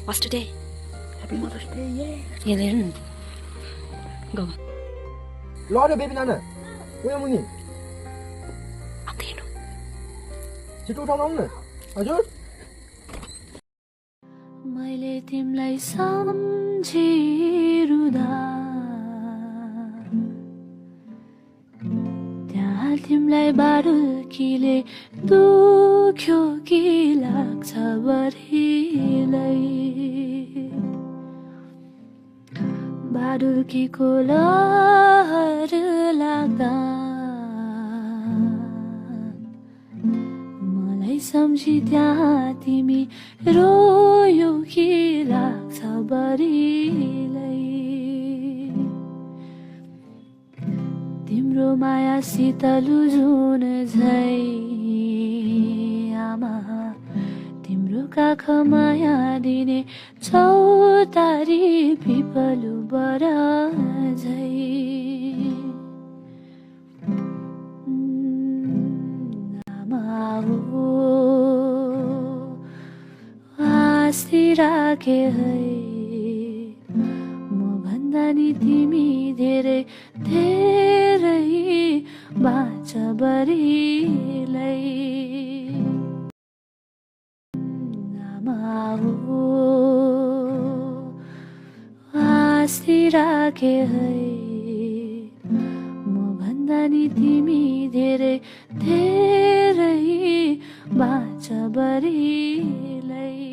What's today? Happy Mother's Day, yeah. Yeah, then. Go. Lord, baby Nana. Where are you? Up there. छिटो उठाउनु आउनु न हजुर मैले तिमीलाई सम्झिरुदा त्यहाँ तिमीलाई बारुकीले दुख्यो कि लाग्छ बरिलाई बारुकीको लहर लाग्दा सम्झी त्यहाँ तिमी रोयो कि लाग्छ बरिलाई तिम्रो माया शीतलु जुन झै आमा तिम्रो काख माया दिने चौतारी पिपलु बर झै राखे है म भन्दा नि तिमी धेरै धेरै बाँच बरिलाई आमा हो आस्ती राखे है म भन्दा नि तिमी धेरै धेरै बाँच बरिलाई